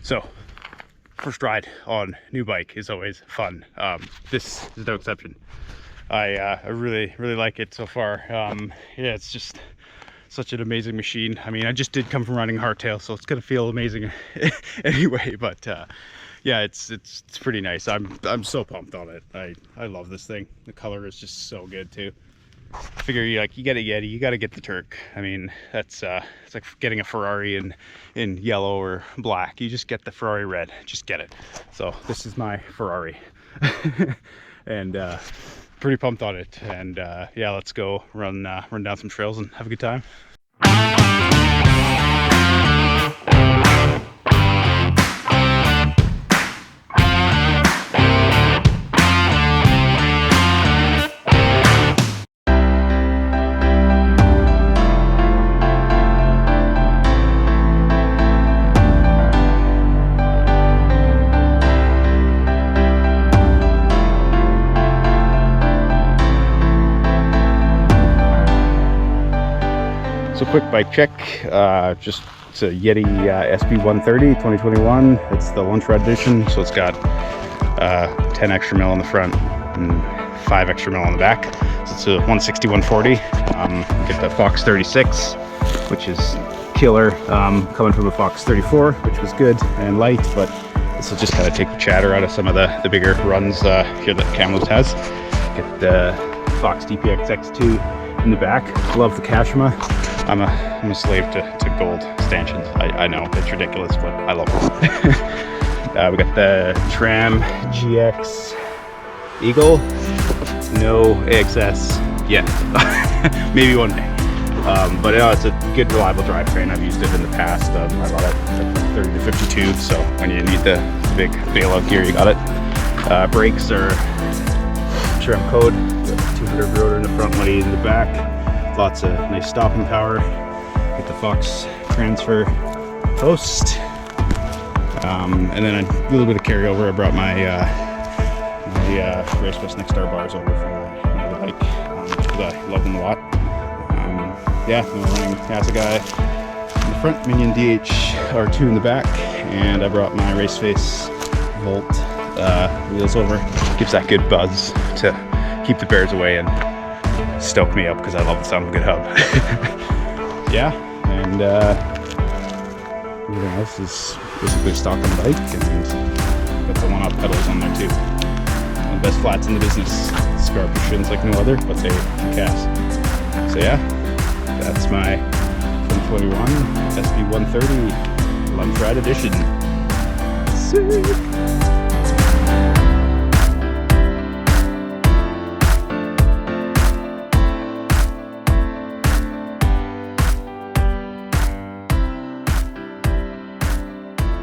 So, first ride on new bike is always fun. This is no exception. I really like it so far. Yeah, it's just such an amazing machine. I mean, I just did come from riding hardtail, so it's gonna feel amazing anyway. But yeah, it's pretty nice. I'm so pumped on it. I love this thing. The color is just so good too. I figure you get a Yeti, you got to get the Turk. I mean, that's it's like getting a Ferrari in yellow or black. You just get the Ferrari red, just get it. So this is my Ferrari, and pretty pumped on it. And yeah, let's go run down some trails and have a good time. So quick bike check, just it's a Yeti SB130 2021. It's the lunch ride edition, so it's got 10 extra mil on the front and 5 extra mil on the back. So it's a 160, 140. Get the Fox 36, which is killer, coming from a Fox 34, which was good and light, but this will just kind of take the chatter out of some of the bigger runs here that Kamloops has. Get the Fox DPX X2 in the back. Love the Kashima. I'm a slave to gold stanchions. I know it's ridiculous, but I love them. We got the Tram GX Eagle. No AXS yet. Maybe one day. But you know, it's a good, reliable drivetrain. I've used it in the past. I bought it from 30 to 52. So when you need the big bailout gear, you got it. Brakes are Tram code. 200 rotor in the front, 180 in the back. Lots of nice stopping power. Get the Fox transfer post, and then a little bit of carryover. I brought my Race Bus Next Star bars over from my other bike because I love them a lot. Yeah, I'm running Assegai in the front, Minion DH R2 in the back, and I brought my Race Face Volt wheels over. Gives that good buzz to keep the bears away and stoke me up because I love the sound of a good hub. Yeah, and everything else is basically stock on the bike, and got the one-up pedals on there too. One of the best flats in the business. Scarp shins like no other, but they cast. So yeah, that's my 2021 SB130 Lunch Ride Edition. Sick!